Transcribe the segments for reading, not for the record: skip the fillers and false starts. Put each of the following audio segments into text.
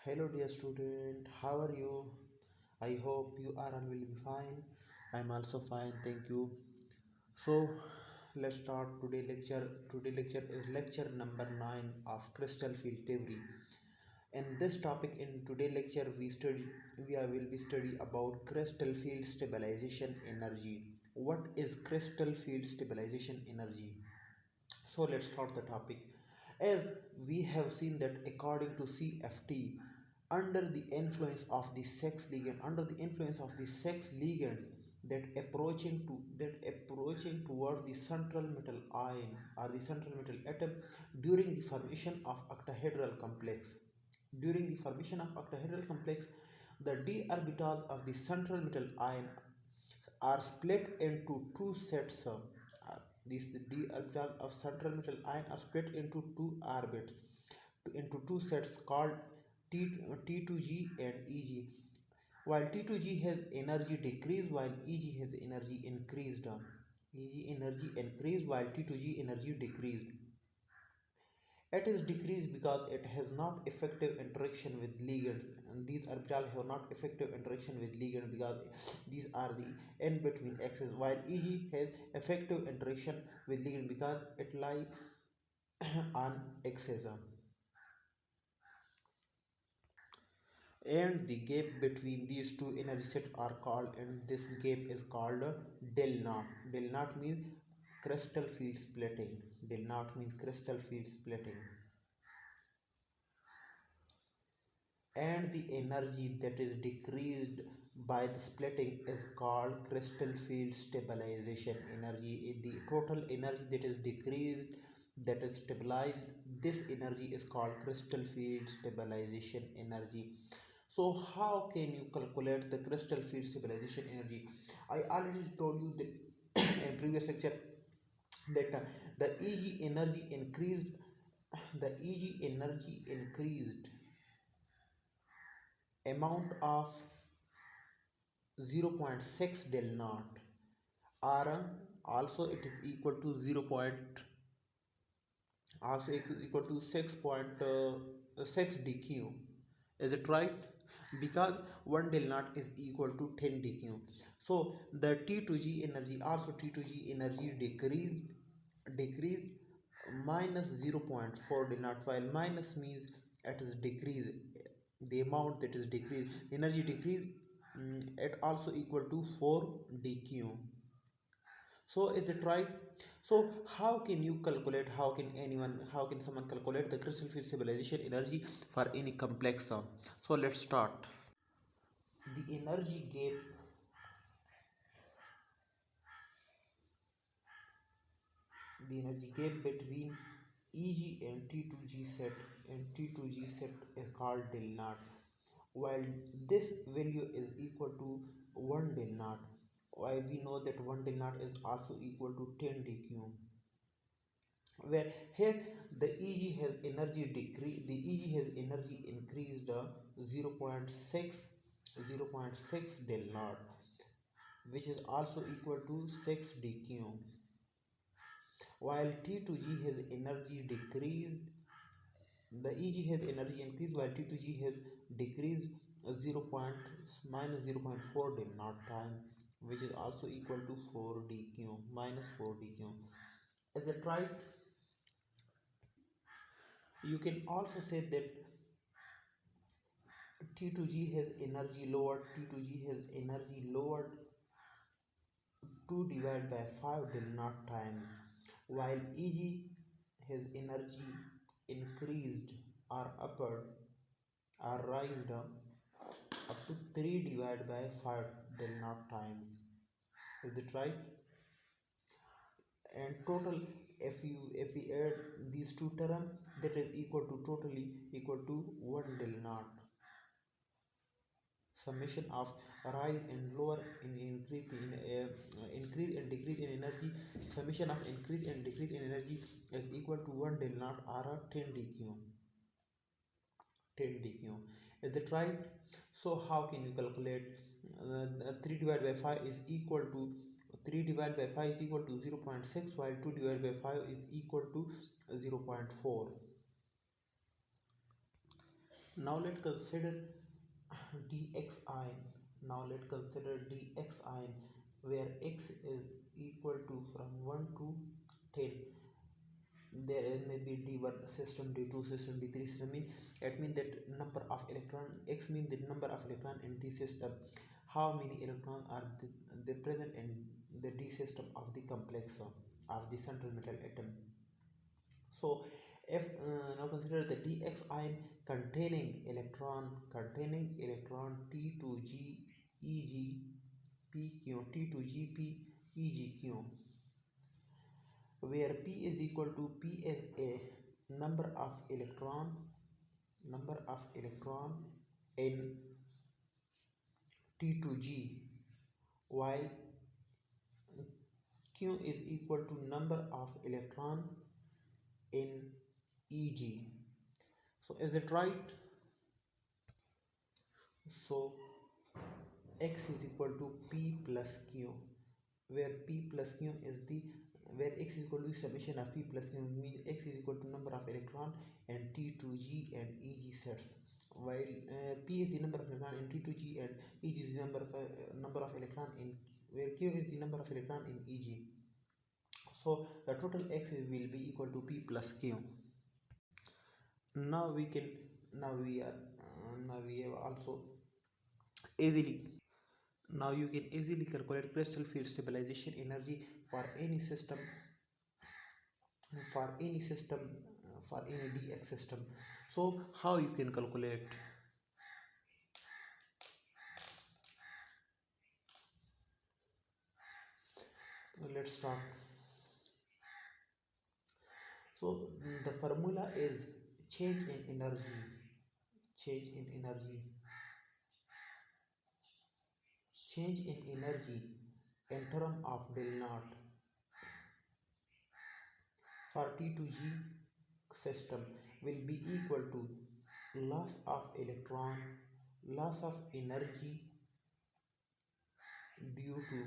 Hello, dear student. How are you? I hope you are and will be fine. I'm also fine, thank you. So, let's start today lecture. Today lecture is lecture number 9 of crystal field theory. In this topic, in today lecture, will be study about crystal field stabilization energy. What is crystal field stabilization energy? So let's start the topic. As we have seen that according to CFT, under the influence of the sex ligand that approaching toward the central metal ion or the central metal atom during the formation of octahedral complex. During the formation of octahedral complex, the d orbitals of the central metal ion are split into two sets. These d orbitals of central metal ion are split into two orbits, into two sets called T2G and EG. While T2G has energy decreased, while EG has energy increased. EG energy increased while T2G energy decreased. It is decreased because it has not effective interaction with ligands, and these orbitals have not effective interaction with ligand because these are the in between axes, while EG has effective interaction with ligand because it lies on axis. And the gap between these two energy sets are called, and this gap is called del naught. Del naught means crystal field splitting. Del naught means crystal field splitting. And the energy that is decreased by the splitting is called crystal field stabilization energy. The total energy that is decreased, that is stabilized, this energy is called crystal field stabilization energy. So how can you calculate the crystal field stabilization energy? I already told you that in previous lecture that the EG energy increased, the EG energy increased amount of 0.6 del naught, or also it is equal to 0. Also equal to 6.6 dq. Is it right? Because 1 del naught is equal to 10 dq. So the T2G energy, also T2G energy decreased minus 0.4 del naught, while minus means it is decreased, the amount that is decreased, energy decrease, it also equal to 4 dq. So is it right? So how can you calculate, how can someone calculate the crystal field stabilization energy for any complex sum? So let's start. The energy gap, between EG and T2G set is called del naught. While this value is equal to 1 del naught, while we know that 1 del naught is also equal to 10 dq, where here the EG has energy decreased, the EG has energy increased 0.6 del naught, which is also equal to 6 dq, while T2G has energy decreased, the EG has energy increased while T2G has decreased 0. minus 0.4 del naught time, which is also equal to 4 dq, minus 4 dq. Is that right? You can also say that T2G has energy lowered, to divide by 5 del naught times, while EG has energy increased or upward or raised up to 3 divided by 5 del naught times. Is it right? And total, if we add these two terms, that is equal to totally equal to 1 del naught. Summation of rise and lower in increase and decrease in energy, summation of increase and decrease in energy is equal to 1 del naught or 10 dq. 10 dq. Is that right? So how can you calculate 3 divided by 5 is equal to 3 divided by 5 is equal to 0.6, while 2 divided by 5 is equal to 0.4. Now let's consider dx ion. Now let's consider dx ion where x is equal to from 1 to 10. There is maybe d1 system, d2 system, d3 system. It means that number of electron, x means the number of electron in d system. How many electrons are they present in the d system of the complex of the central metal atom. So if now consider the dx ion containing electron t2g eg pq, t2g p egq, where p is equal to p is a number of electron in t2g, while q is equal to number of electron in eg. So is it right? So x is equal to p plus q, where p plus q is the where x is equal to summation of p plus q, means x is equal to number of electron and t2g and eg sets, while p is the number of electron in t2g and eg is the number of electron in where q is the number of electron in eg. So the total x will be equal to p plus q. Now we can now we have also easily now you can easily calculate crystal field stabilization energy for any system, for any system for any dx system. So how you can calculate? Let's start. So the formula is change in energy change in energy change in energy in term of del naught for T2G system will be equal to loss of electron, loss of energy due to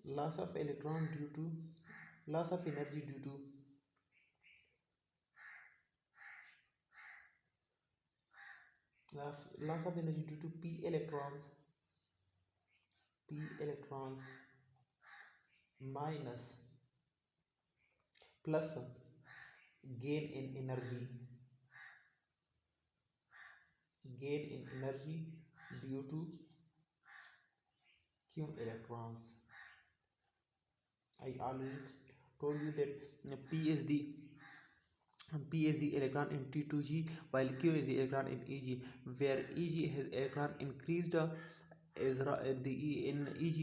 loss of electron due to loss of energy due to loss of energy due to p electrons minus plus gain in energy due to q electrons. I always told you that P is the electron in T2G while Q is the electron in EG, where EG has electron increased the in EG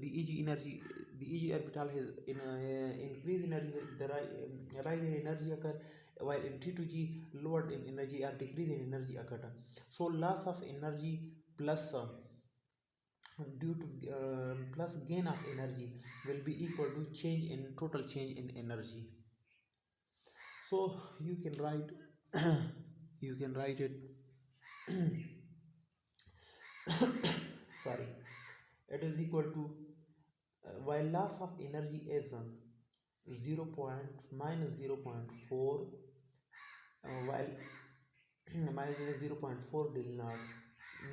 the EG energy, the EG orbital has increased energy, the rise in energy occur, while in T2G lowered in energy or decrease in energy occur. So loss of energy plus due to plus gain of energy will be equal to total change in energy. So you can write it sorry, it is equal to while loss of energy is 0 minus 0.4 while minus 0.4 del naught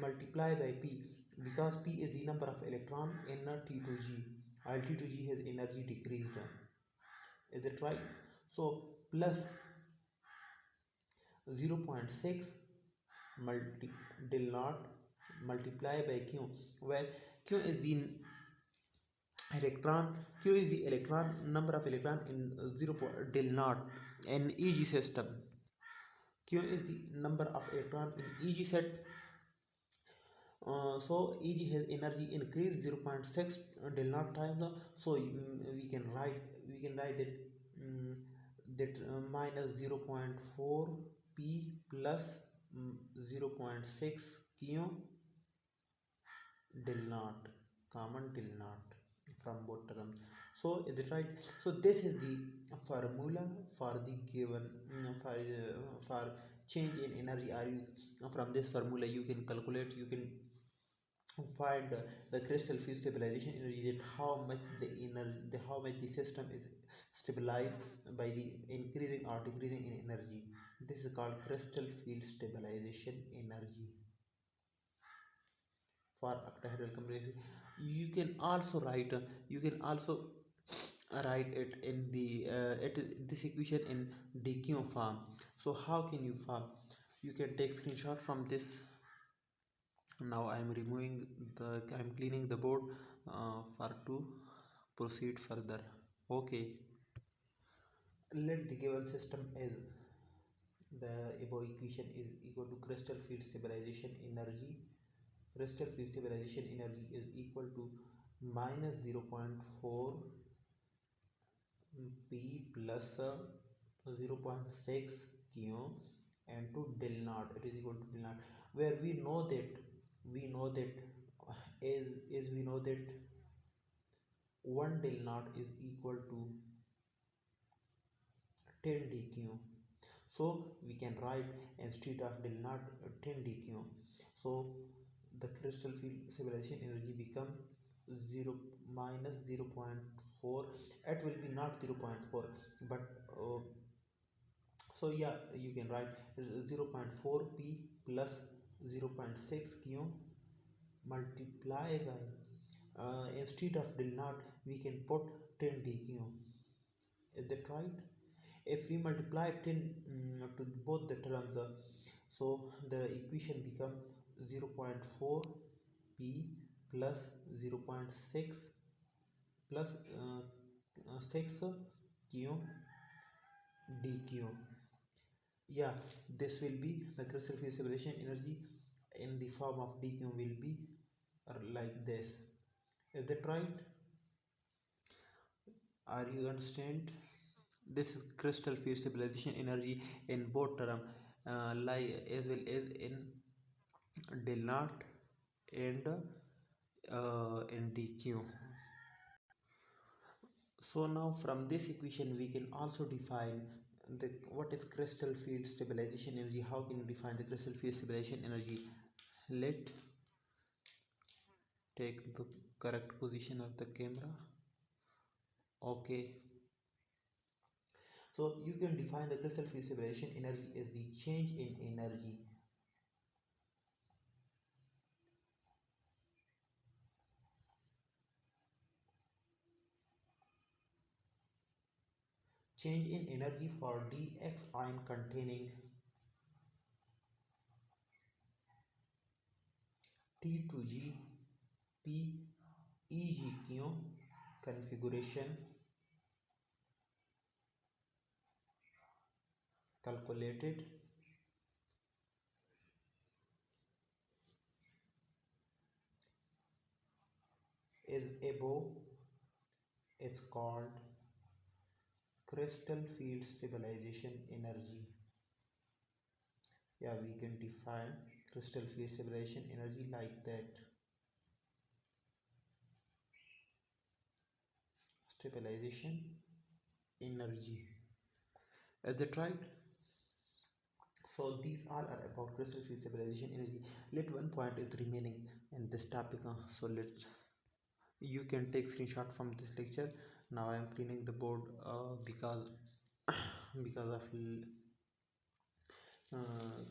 multiply by p, because p is the number of electron in T2G while T2G has energy decreased. Is it right? So plus 0.6 multi del naught multiply by q, where q is the electron number of electron in 0 del naught in eg system. Q is the number of electron in eg set. So eg has energy increased 0.6 del naught times, so we can write that minus 0.4 p plus 0.6 q del naught, common del naught from both terms. So is it right? So this is the formula for the given for change in energy are you from this formula you can calculate, you can find the crystal field stabilization energy, that how much the energy, how much the system is stabilized by the increasing or decreasing in energy. This is called crystal field stabilization energy for octahedral complexes. You can also write it in the this equation in dq form. So how can you form? You can take screenshot from this. Now I'm cleaning the board for to proceed further. Okay, let the given system is the above equation is equal to crystal field stabilization energy. Crystal field stabilization energy is equal to minus 0.4 p plus 0.6 q and to del naught, it is equal to del naught, where we know that is we know that 1 del naught is equal to 10 dq. So we can write instead of del naught 10 dq. So the crystal field stabilization energy become 0 minus 0.4. It will be not 0.4, but so yeah, you can write 0.4 p plus 0.6 q multiply by instead of del naught we can put 10 dq. Is that right? If we multiply 10 to both the terms, so the equation become 0.4 p plus 0.6 plus 6 q dq. Yeah, this will be the crystal field stabilization energy in the form of dq will be like this. Is that right? Are you understand? This is crystal field stabilization energy in both term, lie as well as in del naught and in dq. So now from this equation we can also define the what is crystal field stabilization energy. How can you define the crystal field stabilization energy? Let take the correct position of the camera. Okay, so you can define the crystal field stabilization energy as the change in energy. Change in energy for dx ion containing T to G P EGQ configuration calculated is above is called crystal field stabilization energy. Yeah, we can define crystal field stabilization energy like that. Stabilization energy. Is that right? So these all are about crystal field stabilization energy. Let one point is remaining in this topic. So let's you can take screenshot from this lecture. Now I am cleaning the board because because of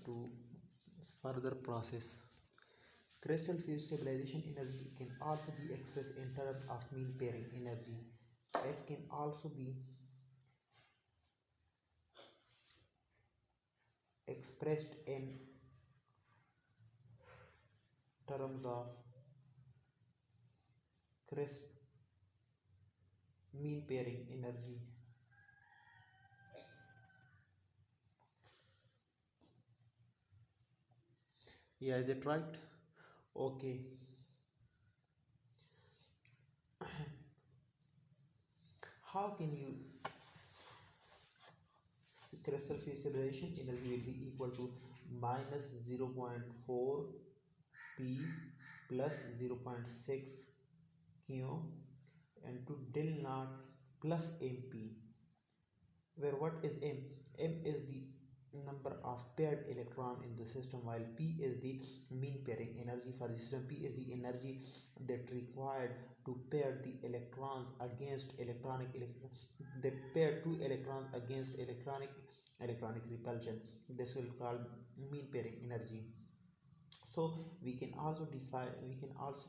to further process. Crystal field stabilization energy can also be expressed in terms of mean pairing energy. It can also be expressed in terms of crisp mean pairing energy. Yeah, is that right? Okay. How can you crystal field stabilization energy will be equal to minus 0.4 p plus 0.6 q and to del naught plus mp, where what is m? M is the number of paired electron in the system, while P is the mean pairing energy for the system. P is the energy that required to pair the electrons against that pair two electrons against electronic repulsion. This will call mean pairing energy. So we can also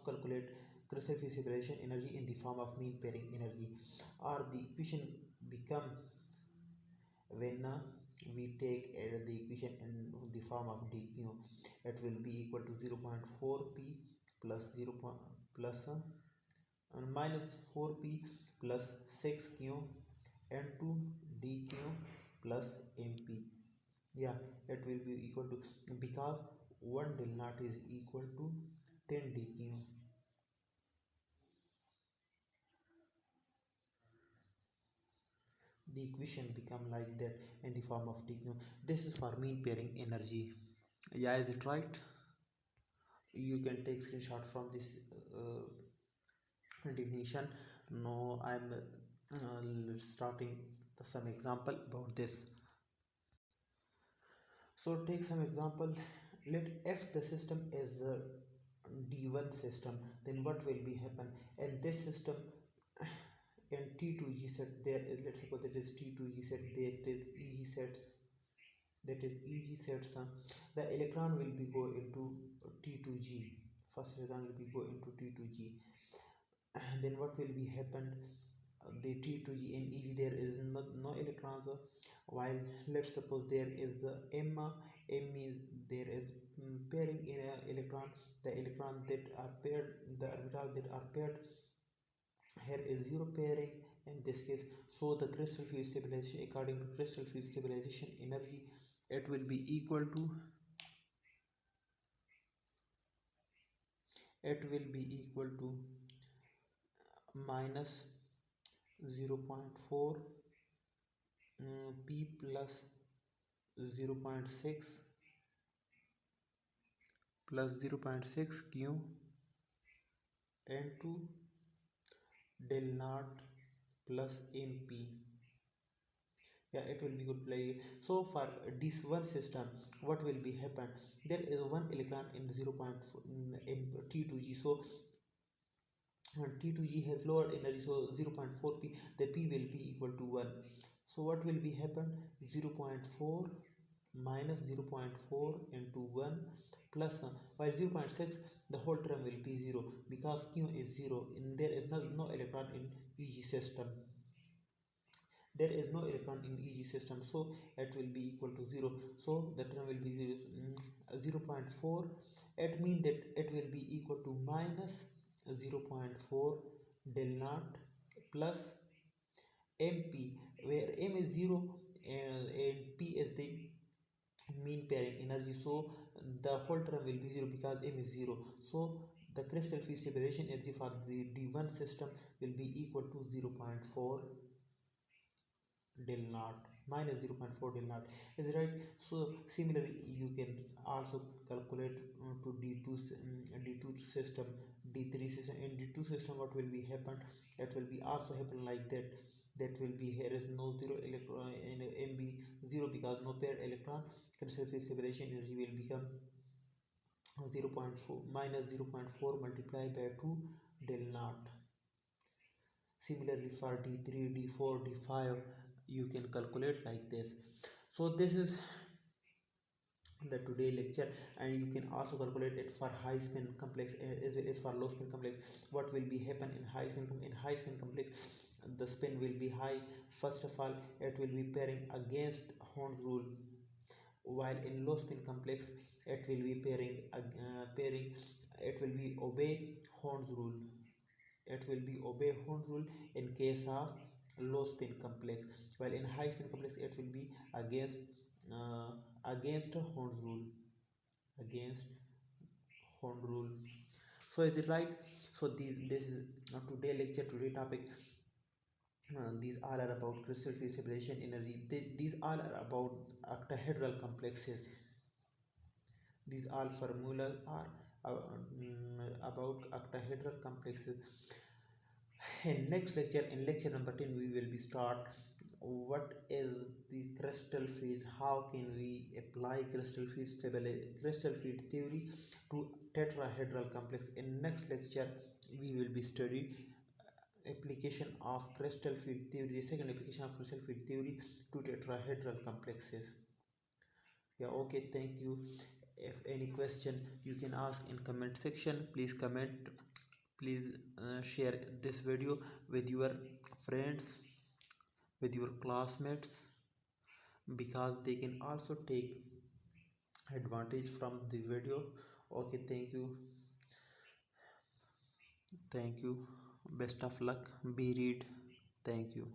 calculate crystal separation energy in the form of mean pairing energy, or the equation become when we take the equation in the form of dq. It will be equal to 0.4 p plus 0 plus minus 4p plus 6q n2 dq plus mp. Yeah, it will be equal to, because 1 del naught is equal to 10 dq. The equation become like that in the form of dq. This is for mean pairing energy. Yeah, is it right? You can take screenshot from this definition. No, I'm starting some example about this. So take some example. Let if the system is a d1 system, then what will be happen in this system? In t2g set, there is, let's suppose that is t2g set, that is eg sets, the electron will be go into t2g. First electron will be go into t2g, and then what will be happened? The t2g in eg, there is no electrons, while let's suppose there is the m means there is pairing in a electron. The electron that are paired, the orbital that are paired, here is zero pairing in this case. So the crystal field stabilization, according to crystal field stabilization energy, it will be equal to, minus 0.4 p plus 0.6 plus 0.6 q n2 del naught plus mp. Yeah, it will be good play. So for this one system, what will be happen? There is one electron in 0.4 in t2g. So T2G has lower energy, so 0.4 p, the p will be equal to 1. So what will be happen? 0.4 minus 0.4 into 1 plus while 0.6, the whole term will be 0, because q is 0 and there is no electron in EG system. There is no electron in EG system, so it will be equal to 0. So the term will be 0, 0.4. It means that it will be equal to minus 0.4 del naught plus mp, where m is 0 and p is the mean pairing energy. So the whole term will be 0 because m is 0. So the crystal field separation energy for the d1 system will be equal to 0.4 del naught minus 0.4 del naught. Is right? So similarly you can also calculate to d2 system, d3 system. In d2 system, what will be happen? It will be also happen like that. That will be, here is no zero electron in mb 0 because no paired electron. Crystal field separation energy will become 0.4 minus 0.4 multiplied by 2 del naught. Similarly for d3, d4, d5, you can calculate like this. So this is the today lecture, and you can also calculate it for high spin complex as it is for low spin complex. What will be happen in high spin complex? The spin will be high. First of all, it will be pairing against Horn's rule, while in low spin complex it will be pairing, it will be obey Horn's rule. It will be obey Horn's rule in case of low spin complex, while in high spin complex it will be against Horn's rule, against Horn rule. So is it right? So this is today lecture, today topic. These all are about crystal field separation energy. These all are about octahedral complexes. These all formulas are about octahedral complexes. In next lecture, in lecture number 10, we will be start what is the crystal field, how can we apply crystal field theory to tetrahedral complex. In next lecture we will be studying application of crystal field theory, the second application of crystal field theory to tetrahedral complexes. Yeah, okay, thank you. If any question you can ask in comment section, please comment. Please share this video with your friends, with your classmates, because they can also take advantage from the video. Okay, thank you, best of luck, be read, thank you.